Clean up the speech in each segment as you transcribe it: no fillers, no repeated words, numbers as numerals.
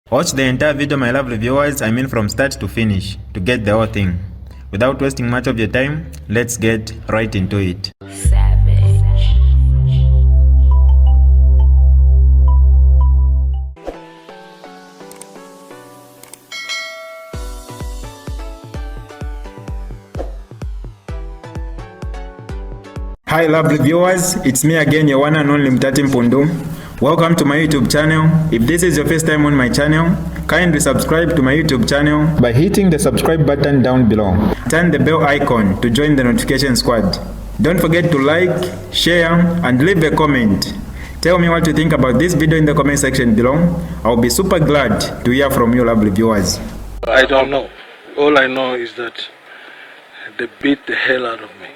Watch the entire video, my lovely viewers, from start to finish, to get the whole thing. Without wasting much of your time, let's get right into it. Hi lovely viewers, it's me again, your one and only Mutati Mpundu. Welcome to my YouTube channel. If this is your first time on my channel, kindly subscribe to my YouTube channel by hitting the subscribe button down below. Turn the bell icon to join the notification squad. Don't forget to like, share, and leave a comment. Tell me what you think about this video in the comment section below. I'll be super glad to hear from you lovely viewers. I don't know. All I know is that they beat the hell out of me.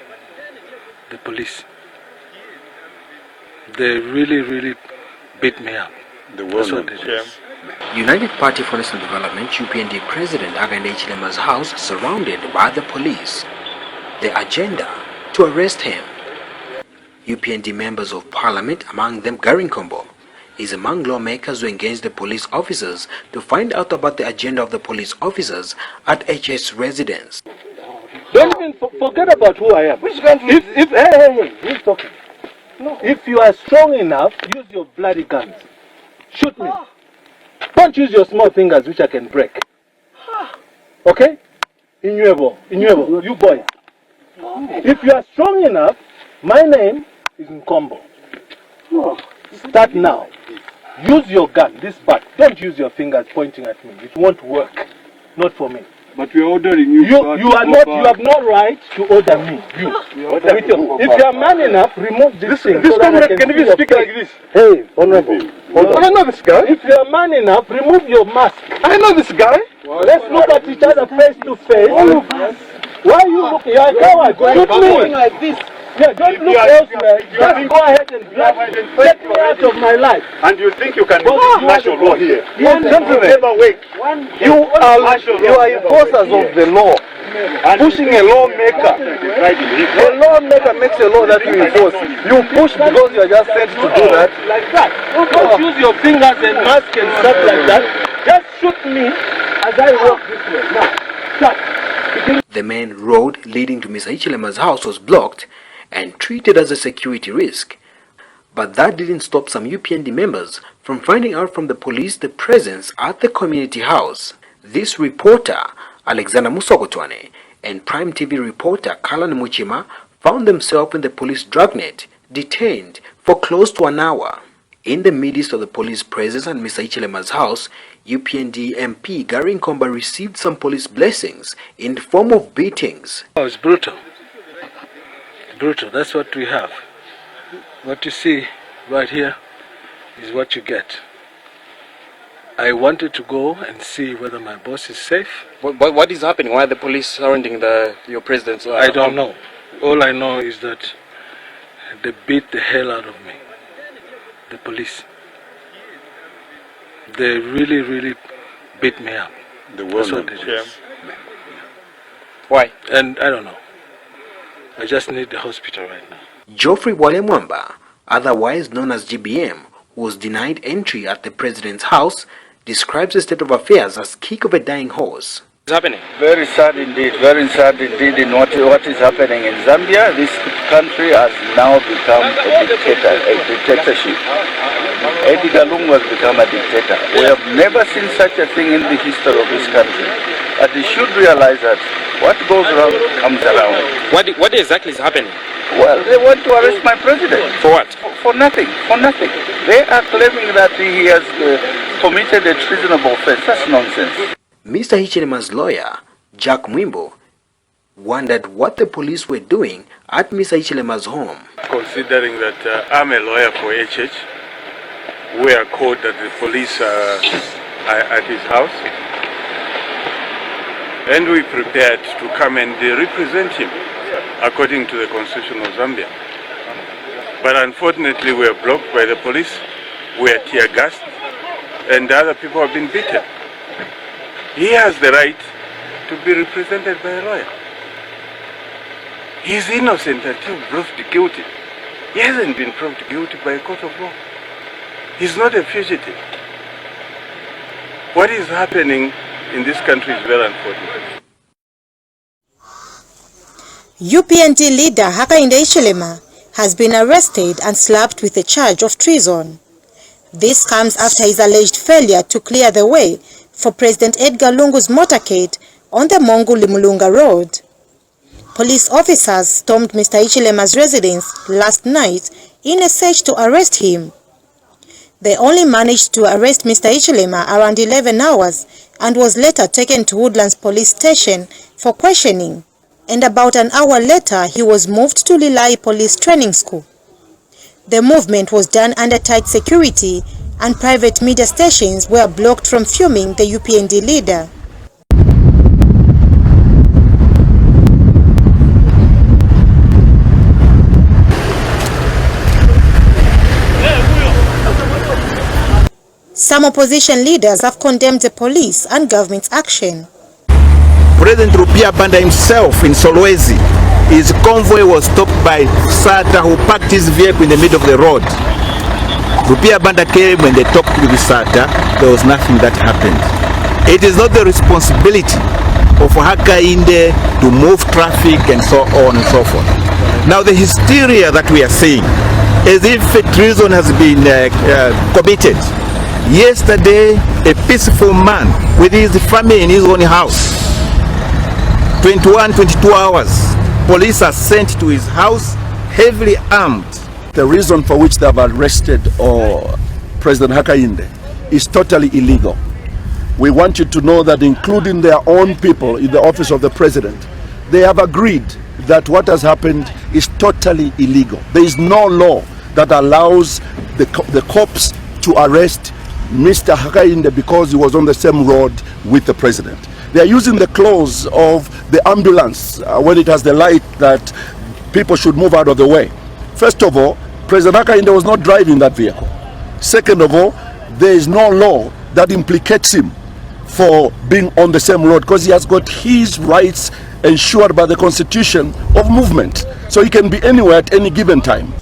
The police. They really beat me up. That's what it is. United Party for National Development UPND President Garry Nkombo's house surrounded by the police. The agenda to arrest him. UPND members of parliament, among them Garry Nkombo, is among lawmakers who engaged the police officers to find out about the agenda of the police officers at HS residence. Don't even forget about who I am. Hey, he's talking. No. If you are strong enough, use your bloody guns. Shoot me. Don't use your small fingers, which I can break. Okay? Innuebo, you boy. If you are strong enough, my name is Nkombo. Start now. Use your gun, this part. Don't use your fingers pointing at me. It won't work. Not for me. But we are ordering you. You have no right to order me. If you are man enough, remove this thing. This comrade can even speak like this. Hey, honorable. I know this guy. If you are man enough, remove your mask. I know this guy. Let's look at each other face to face. Why are you looking? You are a coward. Shoot me like this. Yeah, don't look elsewhere. Just go ahead and get me out of my life. And you think you can martial law here? Gentlemen, you are enforcers of the law. Pushing a lawmaker. A lawmaker makes a law that you enforce. You push because you are just sent to do that. Like that. Don't use your fingers and mask and stuff like that. Just shoot me as I walk this way. Now, stop. The main road leading to Mr. Hichilema's house was blocked and treated as a security risk. But that didn't stop some UPND members from finding out from the police the presence at the community house. This reporter, Alexander Musogotwane, and Prime TV reporter Kalan Muchima found themselves in the police dragnet, detained for close to an hour. In the midst of the police presence at Mr. Hichilema's house, UPND MP Garry Nkombo received some police blessings in the form of beatings. Oh, it's brutal. Brutal, that's what we have. What you see right here is what you get. I wanted to go and see whether my boss is safe. What is happening? Why are the police surrounding your president's I don't know. All I know is that they beat the hell out of me. The police. They really beat me up. That's what it is. Why? And I don't know. I just need the hospital right now. Geoffrey Walemwamba, otherwise known as GBM, who was denied entry at the president's house, describes the state of affairs as kick of a dying horse. What's happening? Very sad indeed in what is happening in Zambia. This country has now become a dictatorship. Edgar Lungu has become a dictator. We have never seen such a thing in the history of this country. But you should realize that what goes around comes around. What exactly is happening? Well, they want to arrest my president. For what? For nothing. They are claiming that he has committed a treasonable offense. That's nonsense. Mr. Hichilema's lawyer, Jack Mwimbo, wondered what the police were doing at Mr. Hichilema's home. Considering that I'm a lawyer for HH, we are called that the police are at his house, and we prepared to come and represent him according to the Constitution of Zambia. But unfortunately we are blocked by the police, we are tear gassed, and the other people have been beaten. He has the right to be represented by a lawyer. He is innocent until proved guilty. He hasn't been proved guilty by a court of law. He's not a fugitive. What is happening in this country is very unfortunate. UPND leader Hakainde Hichilema has been arrested and slapped with a charge of treason. This comes after his alleged failure to clear the way for President Edgar Lungu's motorcade on the Mongu-Limulunga Road. Police officers stormed Mr. Hichilema's residence last night in a search to arrest him. They only managed to arrest Mr. Hichilema around 11 hours and was later taken to Woodlands Police Station for questioning. And about an hour later, he was moved to Lilai Police Training School. The movement was done under tight security, and private media stations were blocked from filming the UPND leader. Some opposition leaders have condemned the police and government's action. President Rupia Banda himself in Solwezi, his convoy was stopped by SATA, who parked his vehicle in the middle of the road. Rupia Banda came. When they talked to the SATA, there was nothing that happened. It is not the responsibility of Hakainde to move traffic and so on and so forth. Now the hysteria that we are seeing, as if a treason has been committed. Yesterday, a peaceful man with his family in his own house, 22 hours, police are sent to his house, heavily armed. The reason for which they have arrested President Hakainde is totally illegal. We want you to know that including their own people in the office of the president, they have agreed that what has happened is totally illegal. There is no law that allows the cops to arrest Mr. Hakainde because he was on the same road with the president. They are using the clause of the ambulance when it has the light that people should move out of the way. First of all, President Hakainde was not driving that vehicle. Second of all, there is no law that implicates him for being on the same road because he has got his rights ensured by the Constitution of movement. So he can be anywhere at any given time.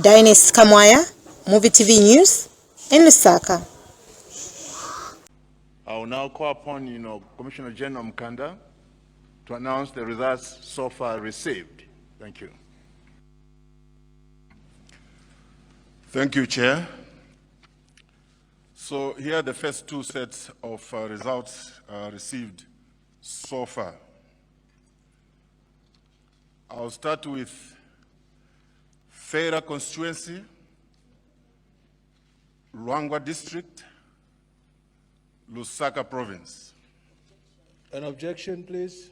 Dines Kamwaya, Movie TV News, in Lusaka. I will now call upon, Commissioner General Mkanda to announce the results so far received. Thank you. Thank you, Chair. So here are the first two sets of results received so far. I'll start with Feira constituency, Luangwa district, Lusaka province. An objection, please.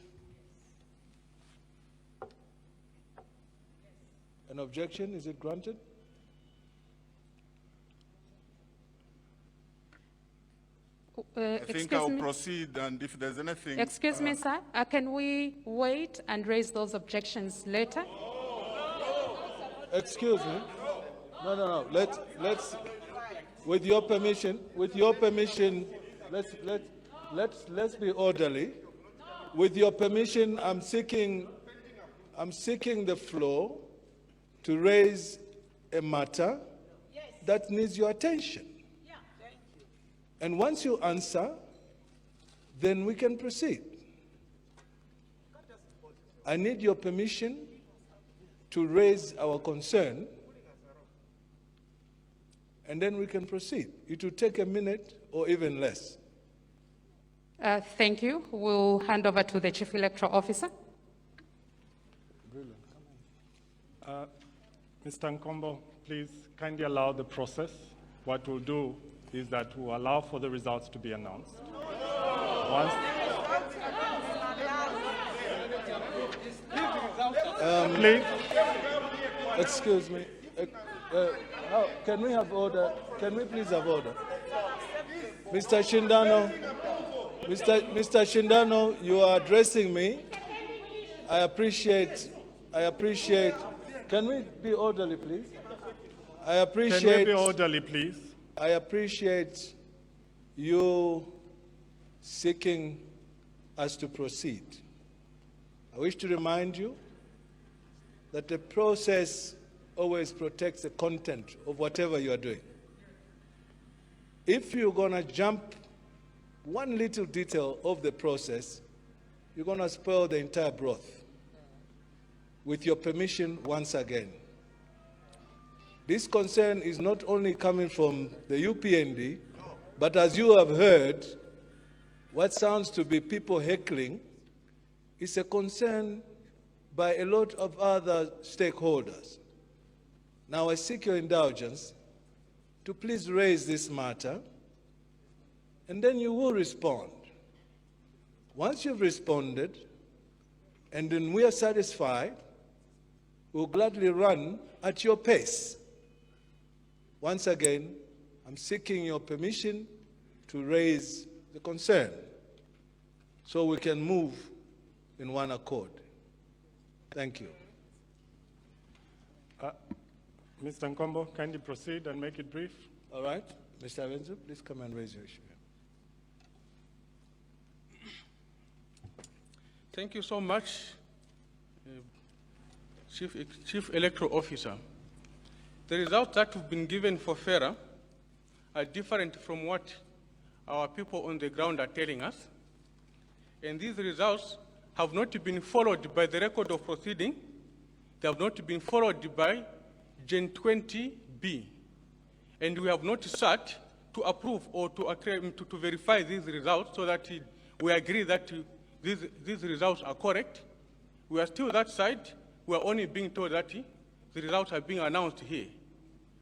An objection, is it granted? I think I'll proceed, and if there's anything... Excuse me, sir. Can we wait and raise those objections later? Excuse me. No. Let's with your permission, let's be orderly. With your permission, I'm seeking the floor to raise a matter that needs your attention. And once you answer, then we can proceed. I need your permission to raise our concern, and then we can proceed. It will take a minute or even less. Thank you. We'll hand over to the Chief Electoral Officer. Brilliant. Mr. Nkombo, please kindly allow the process. What we'll do is that we'll allow for the results to be announced. Please. Excuse me. Can we have order? Can we please have order? Mr. Shindano, you are addressing me. I appreciate. Can we be orderly, please? Can we be orderly, please? I appreciate you seeking us to proceed. I wish to remind you that the process always protects the content of whatever you are doing. If you're going to jump one little detail of the process, you're going to spoil the entire broth. With your permission, once again. This concern is not only coming from the UPND, but as you have heard, what sounds to be people heckling is a concern by a lot of other stakeholders. Now I seek your indulgence to please raise this matter, and then you will respond. Once you've responded, and then we are satisfied, we'll gladly run at your pace. Once again, I'm seeking your permission to raise the concern so we can move in one accord. Thank you. Mr. Nkombo, kindly proceed and make it brief. All right. Mr. Avenzo, please come and raise your issue. Thank you so much, Chief Electoral Officer. The results that have been given for FERA are different from what our people on the ground are telling us. And these results have not been followed by the record of proceeding. They have not been followed by Gen 20B. And we have not sat to approve or to verify these results so that we agree that these results are correct. We are still that side. We are only being told that the results are being announced here.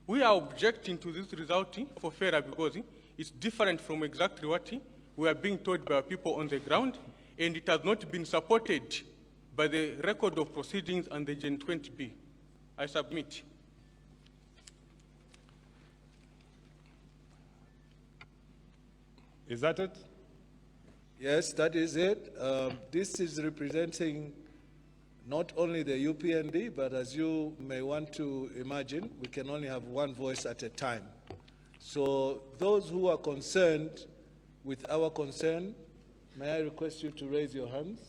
We are objecting to this result for FERA because it's different from exactly what we are being told by our people on the ground, and it has not been supported by the record of proceedings and the Gen 20B. I submit. Is that it? Yes, that is it. This is representing not only the UPND, but as you may want to imagine, we can only have one voice at a time. So those who are concerned with our concern, may I request you to raise your hands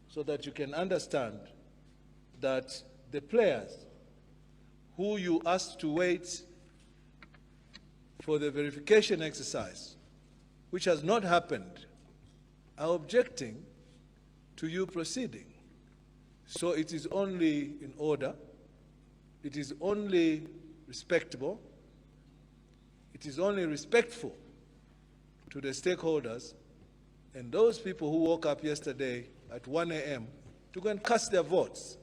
so that you can understand that the players who you asked to wait for the verification exercise, which has not happened, are objecting to you proceeding. So it is only in order, it is only respectable, it is only respectful to the stakeholders and those people who woke up yesterday at 1 a.m. to go and cast their votes,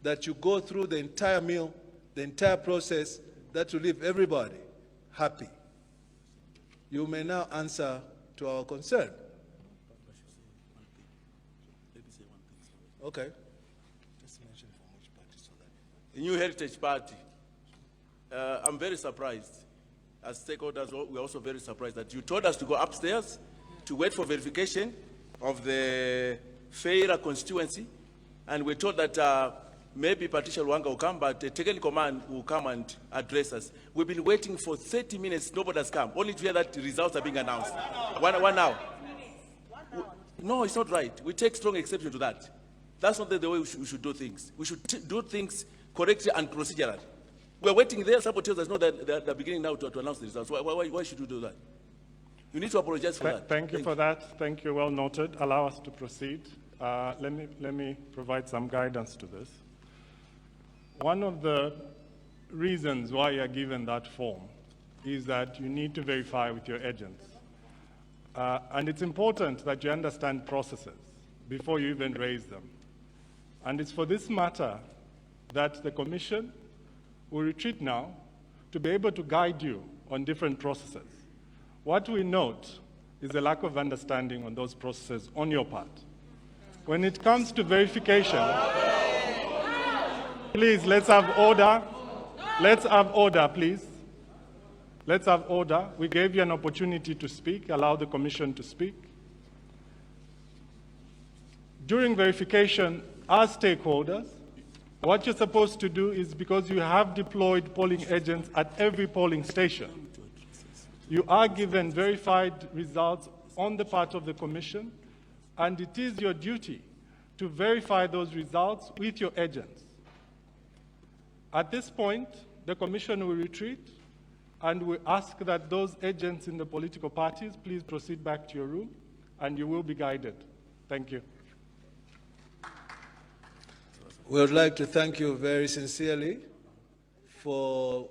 that you go through the entire meal, the entire process, that will leave everybody happy. You may now answer to our concern. Okay. The New Heritage Party. I'm very surprised. As stakeholders, we're also very surprised that you told us to go upstairs to wait for verification of the FERA constituency, and we're told that maybe Patricia Luanga will come, but the technical man will come and address us. We've been waiting for 30 minutes, nobody has come, only to hear that the results are being announced. 1 hour. No, it's not right. We take strong exception to that. That's not the way we should do things. We should do things correctly and procedurally. We're waiting there. Somebody tells us, no, they're beginning now to announce the results. Why should we do that? You need to apologize for that. Thank you for that. Thank you. Well noted. Allow us to proceed. Let me provide some guidance to this. One of the reasons why you're given that form is that you need to verify with your agents. And it's important that you understand processes before you even raise them. And it's for this matter that the Commission will retreat now to be able to guide you on different processes. What we note is a lack of understanding on those processes on your part. When it comes to verification, please, let's have order. Let's have order, please. Let's have order. We gave you an opportunity to speak. Allow the Commission to speak. During verification, as stakeholders, what you're supposed to do is, because you have deployed polling agents at every polling station, you are given verified results on the part of the Commission, and it is your duty to verify those results with your agents. At this point, the Commission will retreat And we ask that those agents in the political parties please proceed back to your room, and you will be guided. Thank you. We would like to thank you very sincerely for...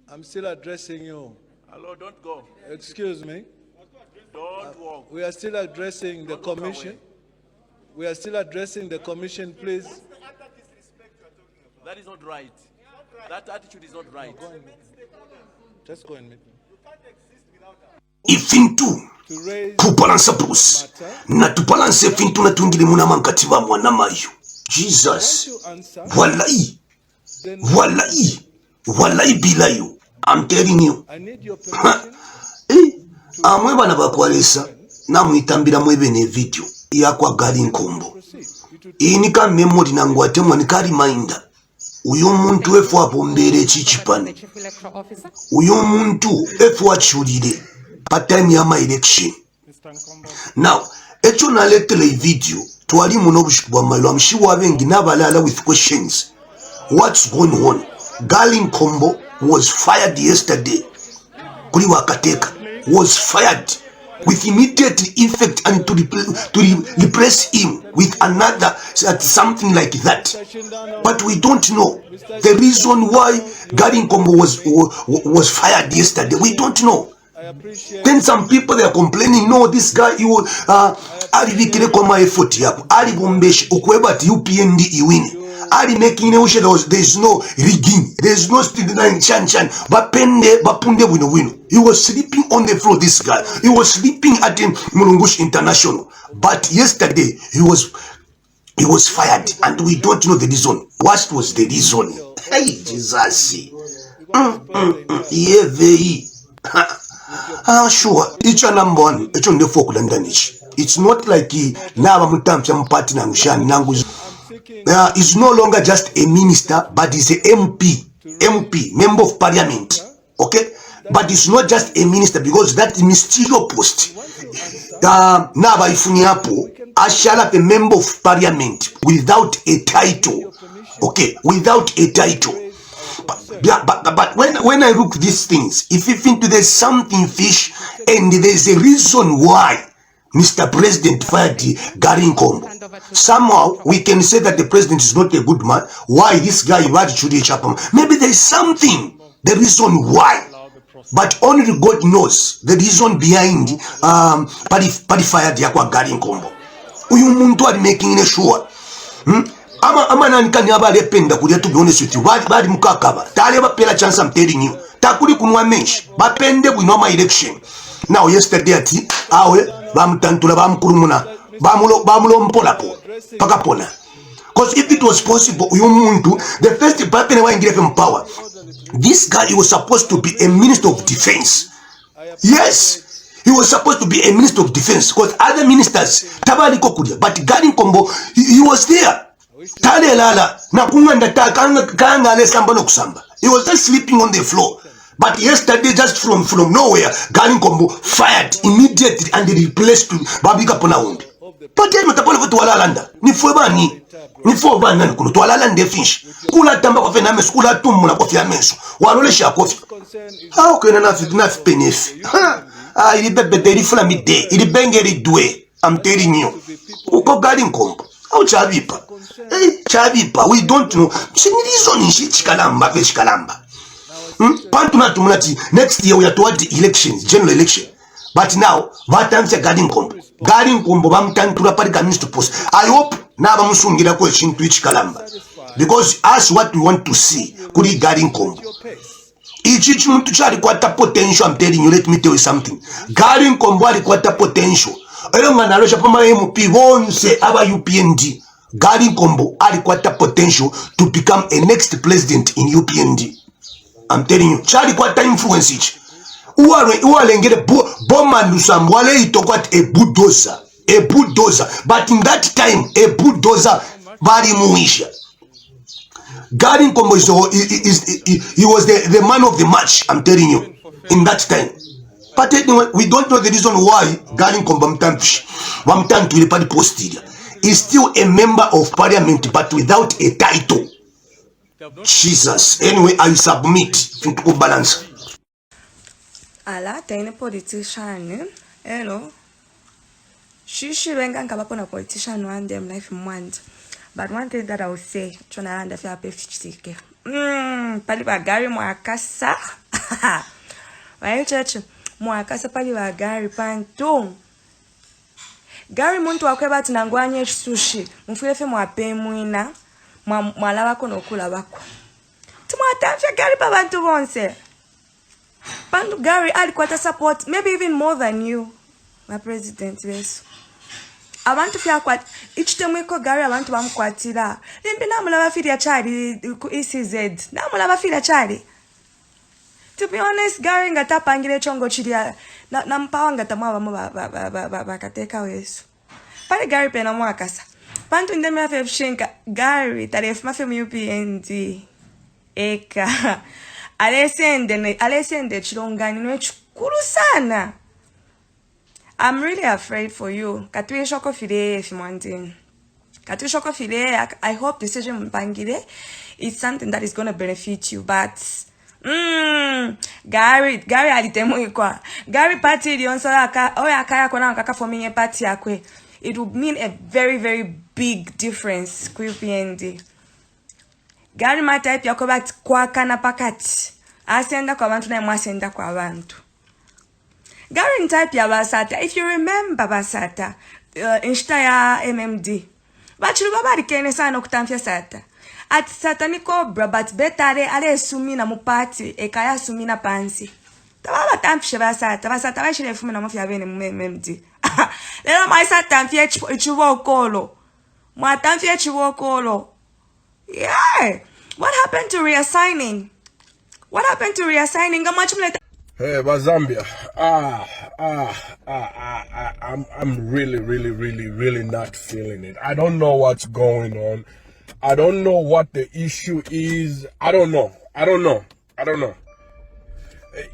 I'm still addressing you. Hello, don't go. Excuse me. Don't walk. We are still addressing the commission. We are still addressing the commission, please. That is not right. That attitude is not right. No, just go and meet me. Ifintu kubalansa Bruce na tubalansa ifintu na tungile muna mankati wa mwana mayu. Jesus, walai bilayo. I'm telling you. Amwe bana bakwalesa na mwitambira mwebene video ya kwa Garry Nkombo. Inika memory nangu atemwa nika reminder. Uyo muntu efu apombere chichipano. Uyo muntu efu achulire pa time ya my election. Now, echo naletele video twali muno bushikwa malo amshiwa bengi nabalala with questions. What's going on? Garry Nkombo was fired yesterday. Kuli wakateka was fired with immediate effect and to replace him with another something like that. But we don't know the reason why Garry Nkombo was fired yesterday. We don't know. Then some people they are complaining, no, this guy you alivikile kwa maefoti yako alibombeshi ukweba ati UPND iwine ali making there is no rigging, there is no chan bapunde wino. He was sleeping on the floor, this guy. He was sleeping at Mulungushi International, but yesterday he was fired and we don't know the reason. What was the reason? Hey Jesus. Sure, each and one, each on the folk Londonish. It's not like now it's no longer just a minister, but it's a MP, member of parliament. Okay? But it's not just a minister because that ministerial post. Naba ifuniapo, I shall have a member of parliament without a title. Okay, without a title. But when I look these things, if you think there's something fish and there's a reason why Mr. President fired Garry Nkombo, somehow we can say that the president is not a good man. Why this guy maybe there is something, the reason why, but only God knows the reason behind party fired Garry Nkombo. Uyu muntu are making sure ama nankani abalependa kulia, to be honest with you, bali mukakaba tale bapela chance. I'm telling you, takuli kunwa menshi bapende bwino my election. Now yesterday ati awe bamtantula bamkurumuna bamulompolapo pakapona. Because if it was possible, uyu muntu the first partner wa ingire from power, this guy, he was supposed to be a minister of defense. Yes, he was supposed to be a minister of defense because other ministers tabali kokudia, but Garry Nkombo, he was there. Tale lala na kunganda kanga ale samba no kusamba. He was just sleeping on the floor. But yesterday, just from nowhere, Garry Nkombo fired immediately and replaced Babika Ponaundi. But then metapola to Alanda. Ni fobani. Ni fobani kuno to Alanda fish. Kula tamba kofi na mesu, kula tumu na kofi ya mesu. Walole sha kofi. How can enough penif? Ili bebe ili fula midday. Ili bengeri dwe. I'm telling you. Uko Garry Nkombo. How chavipa? Hey, chavipa. We don't know. Reason in chikalamba ve chikalamba. Next year we are toward the elections, general election. But now, what time is Garry Nkombo? Garry Nkombo bamtantula pari minister post. I hope na bamusungira ko chintu ichikalamba. Because as what we want to see, kuri Garry Nkombo. Ichi muntu chali kwata potential. I'm telling you, let me tell you something. Garry Nkombo ali kwata potential. Ero nganalosha pama MP bonse aba UPND. Garry Nkombo ali kwata potential to become a next president in UPND. I'm telling you, Charlie kwata influence each. Uwalengele bomandu samwale itokwat a bulldozer. But in that time, a bulldozer bari muisha. Garry Nkombo he was the man of the match. I'm telling you, in that time. But anyway, we don't know the reason why Garry Nkombo wamtantu ile padi postidia. He's still a member of parliament, but without a title. Jesus. Anyway, I submit to balance. Ala, tiny politician, hello. She went and come a politician one them life want. But one thing that I would say, Chona and the fair PhD. Paliba Garry Moakasa. Why church? Moakasa Paliba Garry Pantung. Garry muntu wakweba tinangwanye sushi. Mfuyefe mwape muina. Mwalaba kono kula bako. Tumwatamsha Garry babantu bonse. Pandu Garry alikuwa support, maybe even more than you, my president. Yes. Abantu fya kwat each time we call Garry abantu bamkwatira. Limbi namula bafira chali ku ECZ. Namula bafira chali. To be honest, Garry ngatapangire chongo chilia na mpawa ngatamwa bamu bakateka wesu. Pale Garry pena mwakasa. Pantu ndeme afe shenka Garry taref mafe UPND. Eka. Alesende chilongani nwe chukuru sana. I'm really afraid for you. Katui shoko file Fimwandin. Katui shoko file. I hope decision Bangide is something that is going to benefit you. But Garry alitemu ikwa. Garry party dionso akaya kona kaka forming a party akwe. It would mean a very, very big difference ku UPND. Garry type yakoba kwa kana pakati. Asenda kwa bantu na mwasenda kwa bantu. Garry type ya Basata. If you remember Basata, insta ya MMD. Bachulu baba rikene sana kutamfia Sata. At Sata ni cobra, but betare ale sumina mupati, ekaya sumina pansi. Tababa tamfishe Basata. Basata wa shile fumina mafia vene MMD. Lelo maisa tamfia chiwo kolo. Mwa tamfia chiwo kolo. Yeah. What happened to reassigning? What happened to reassigning? Hey, but Zambia, I'm really not feeling it. I don't know what's going on. I don't know what the issue is. I don't know.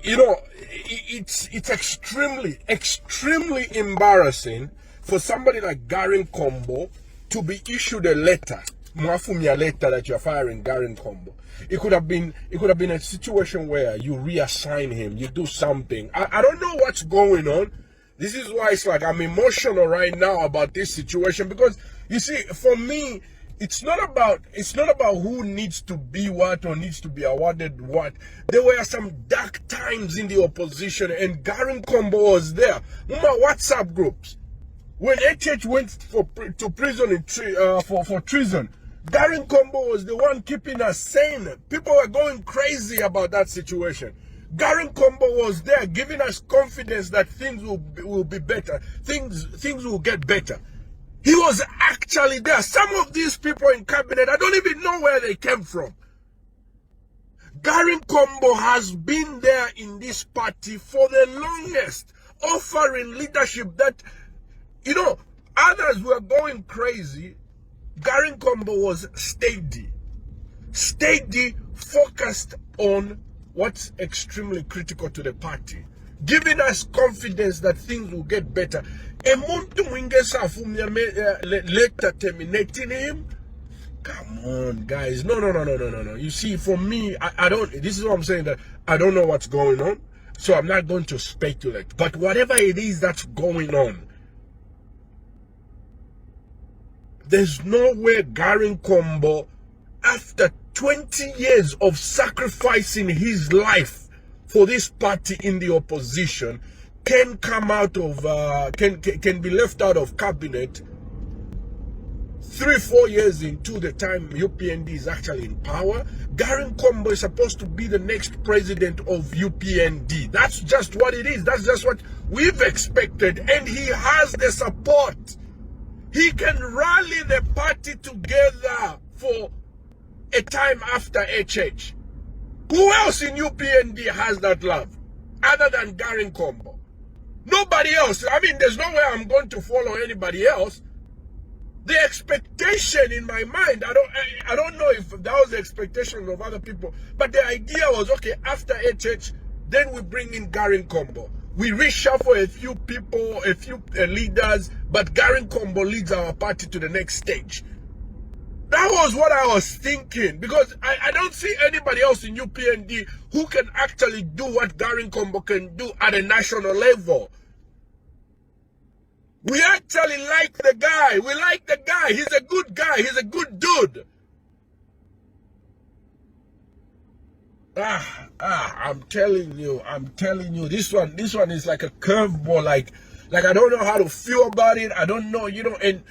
You know, it's extremely embarrassing for somebody like Garry Nkombo to be issued a letter. Mwafumia letter that you're firing Garry Nkombo. It could have been a situation where you reassign him, you do something. I don't know what's going on. This is why it's like I'm emotional right now about this situation, because you see, for me, it's not about who needs to be what or needs to be awarded what. There were some dark times in the opposition, and Garry Nkombo was there. Remember WhatsApp groups when HH went to prison for treason. Garry Nkombo was the one keeping us sane. People were going crazy about that situation. Garry Nkombo was there giving us confidence that things will be better. Things will get better. He was actually there. Some of these people in cabinet, I don't even know where they came from. Garry Nkombo has been there in this party for the longest, offering leadership that, you know, others were going crazy. Garry Nkombo was steady, focused on what's extremely critical to the party, giving us confidence that things will get better. Later terminating him. Come on, guys. No. You see, for me, I don't, this is what I'm saying, that I don't know what's going on, so I'm not going to speculate. But whatever it is that's going on, there's no way Garry Nkombo, after 20 years of sacrificing his life for this party in the opposition, can come out of, can be left out of cabinet 3-4 years into the time UPND is actually in power. Garry Nkombo is supposed to be the next president of UPND. That's just what it is. That's just what we've expected. And he has the support. He can rally the party together for a time after HH. Who else in UPND has that love other than Garry Nkombo? Nobody else. I mean, there's no way I'm going to follow anybody else. The expectation in my mind, I don't know if that was the expectation of other people, but the idea was, okay, after HH, then we bring in Garry Nkombo. We reshuffle a few people, a few leaders, but Garry Nkombo leads our party to the next stage. That was what I was thinking, because I don't see anybody else in UPND who can actually do what Garry Nkombo can do at a national level. We actually like the guy. We like the guy. He's a good guy. He's a good dude. I'm telling you, this one is like a curveball. Like I don't know how to feel about it. I don't know, and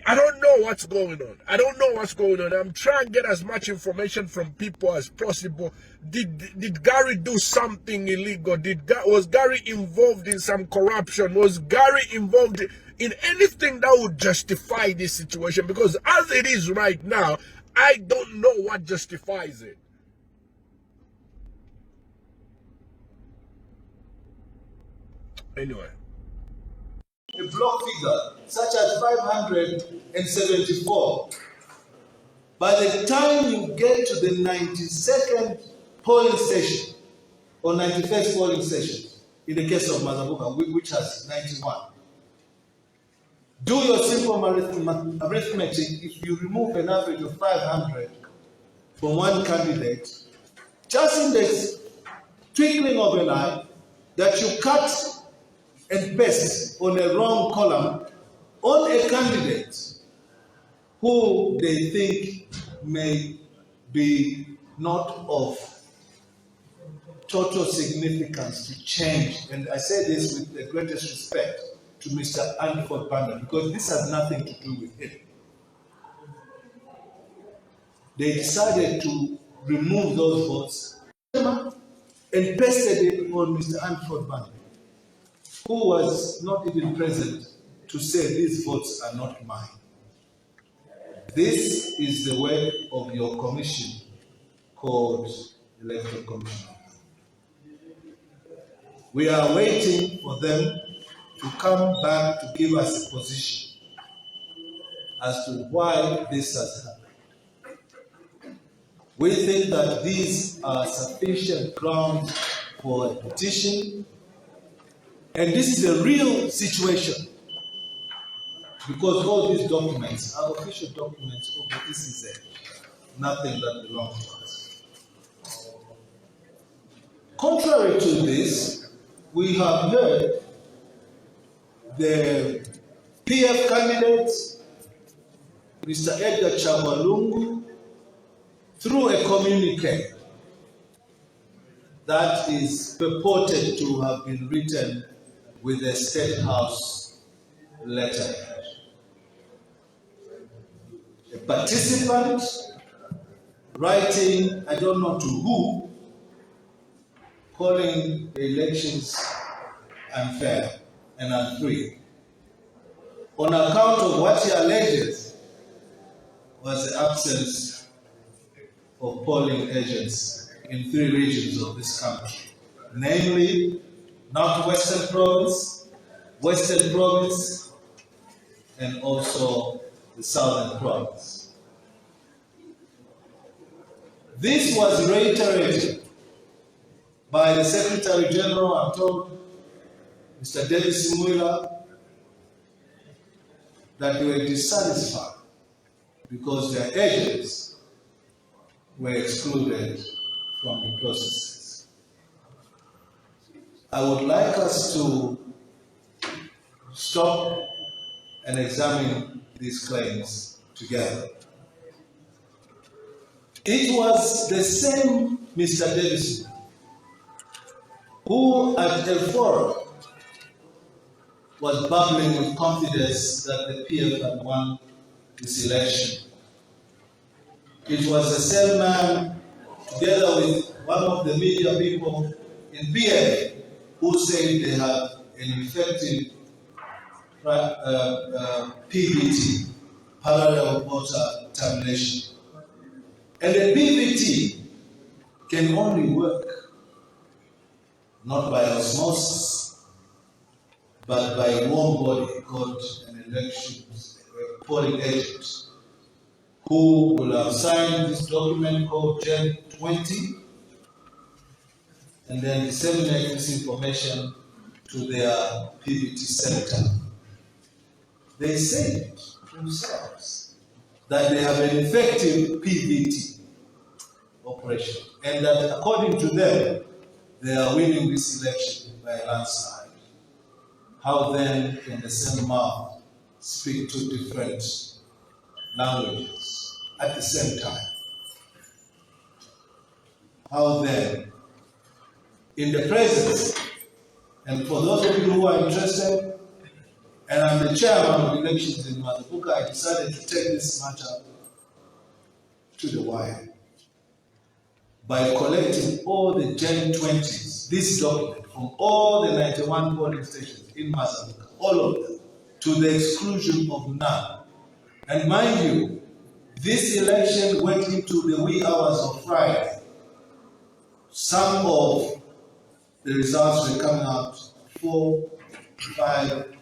I don't know what's going on. I'm trying to get as much information from people as possible. Did Garry do something illegal? Was Garry involved in some corruption? Was Garry involved in anything that would justify this situation? Because as it is right now, I don't know what justifies it. Anyway. A block figure such as 574. By the time you get to the 92nd polling station or 91st polling station, in the case of Mazabuka, which has 91, do your simple arithmetic. If you remove an average of 500 from one candidate, just in the twinkling of an eye, that you cut and paste on a wrong column on a candidate who they think may be not of total significance to change. And I say this with the greatest respect to Mr. Andford Banda, because this has nothing to do with him. They decided to remove those votes and pasted it on Mr. Andford Banda, who was not even present to say these votes are not mine. This is the work of your commission called Electoral Commission. We are waiting for them to come back to give us a position as to why this has happened. We think that these are sufficient grounds for a petition, and this is a real situation, because all these documents are official documents. But this is nothing that belongs to us. Contrary to this, we have heard the PF candidate, Mr. Edgar Chabalungu, through a communique that is purported to have been written with a State House letterhead. A participant writing, I don't know to who, calling the elections unfair and unfree, on account of what he alleges was the absence of polling agents in 3 regions of this country, namely Northwestern Province, Western Province, and also the Southern Province. This was reiterated by the Secretary General, I'm told, Mr. Davis Mwila, that they were dissatisfied because their agents were excluded from the processes. I would like us to stop and examine these claims together. It was the same Mr. Davis who at the forum was bubbling with confidence that the PF had won this election. It was the same man, together with one of the media people in PF, who said they have an effective PVT, parallel voter tabulation. And the PVT can only work not by osmosis, but by a warm body called an election polling agent, who will have signed this document called Gen 20 and then disseminate this information to their PVT center. They say it themselves that they have an effective PVT operation, and that according to them, they are winning this election by a landslide. How then can the same mouth speak two different languages at the same time? How then, in the presence, and for those of you who are interested, and I'm the chairman of elections in Mazabuka, I decided to take this matter to the wire by collecting all the Gen 20s, this document from all the 91 polling stations in Mazabuka, all of them, to the exclusion of none. And mind you, this election went into the wee hours of Friday. Some of the results were coming out 4, 5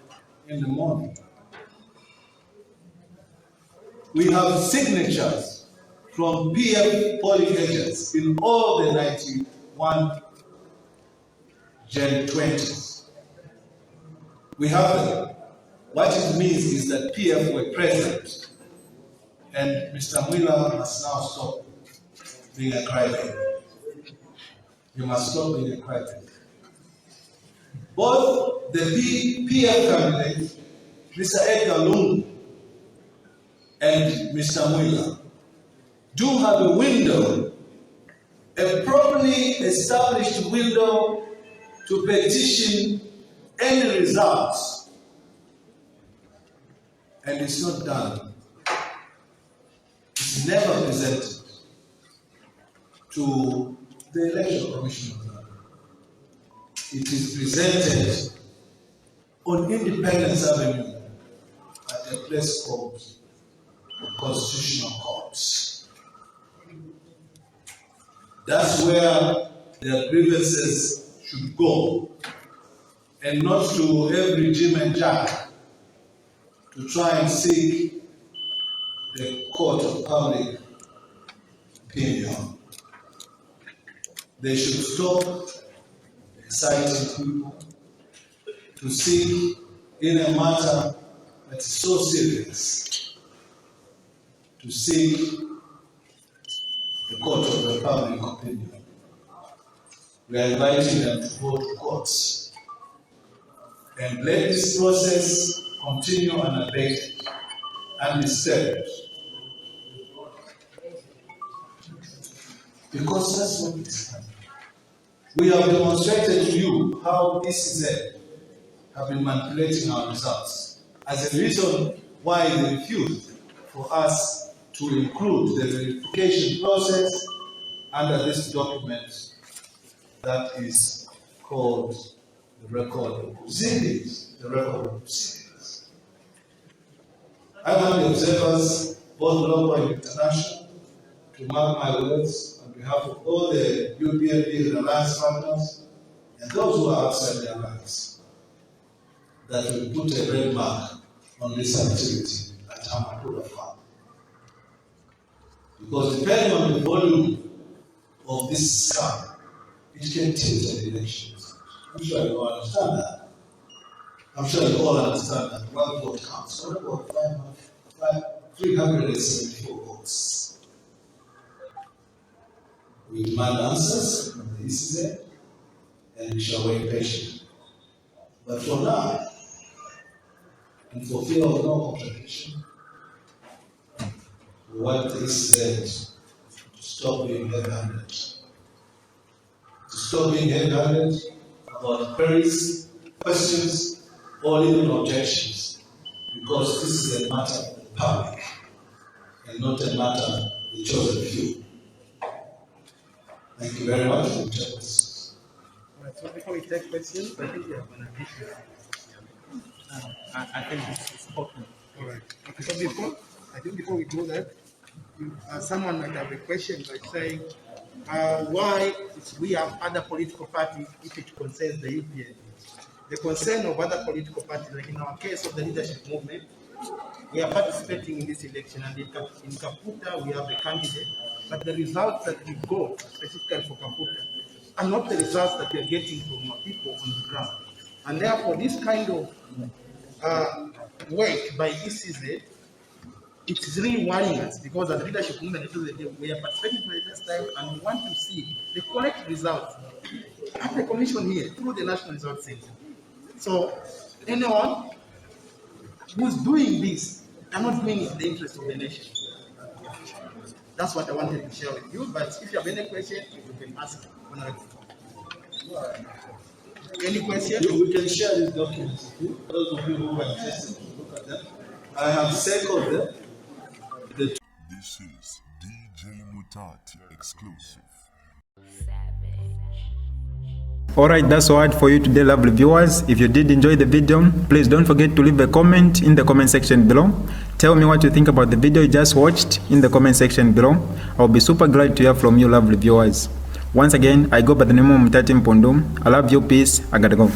in the morning. We have signatures from PF polling agents in all the 91 Gen 20s. We have them. What it means is that PF were present, and Mr. Mwila must now stop being a crybaby. You must stop being a crybaby. Both the PF candidate, Mr. Edgar Lungu, and Mr. Mwila, do have a window, a properly established window to petition any results, and it's not done. It's never presented to the Election Commission. It is presented on Independence Avenue at a place called the Constitutional Court. That's where their grievances should go, and not to every Jim and Jack to try and seek the court of public opinion. They should stop exciting people to seek in a matter that is so serious, to seek the court of the public opinion. We are inviting them to go to courts and let this process continue unabated and disturbed. Because that's what it is. We have demonstrated to you how ECZ have been manipulating our results as a reason why they refused for us to include the verification process under this document that is called the record of proceedings. The record of proceedings. I want the observers, both local and international, to mark my words on behalf of all the UPND and alliance partners and those who are outside the alliance, that we put a red mark on this activity at Hamakura Farm. Because depending on the volume of this scam, it can tilt the elections. I'm sure you all understand that. I'm sure you all understand that one vote counts. What about 374 votes? We demand answers from the ECZ, and we shall wait patiently. But for now, and for fear of no contradiction, we want the ECZ to stop being head-handed. To stop being head-handed about queries, questions, or even objections, because this is a matter of the public and not a matter of the chosen few. Thank you very much for your questions. Right, so before we take questions, I think we have an addition. I think it's spoken. All right. Okay, so before we do that, someone might have a question by saying, why we have other political parties if it concerns the UPND? The concern of other political parties, like in our case of the leadership movement, we are participating in this election, and in Kaputa we have a candidate, but the results that we got, specifically for Kaputa, are not the results that we are getting from our people on the ground. And therefore, this kind of work by ECZ it's really worrying us because as leadership movement, we are participating for the first time and we want to see the correct results at the commission here through the National Results Center. So anyone who's doing this are not doing it in the interest of the nation. That's what I wanted to share with you. But if you have any questions, you can ask. Any questions? We can share these documents with you. Those of you who are interested, look at them. I have circled them. This is DJ Mutati exclusive. Alright, that's all for you today, lovely viewers. If you did enjoy the video, please don't forget to leave a comment in the comment section below. Tell me what you think about the video you just watched in the comment section below. I'll be super glad to hear from you, lovely viewers. Once again, I go by the name of Mutati Mpundu. I love you, peace, I gotta go.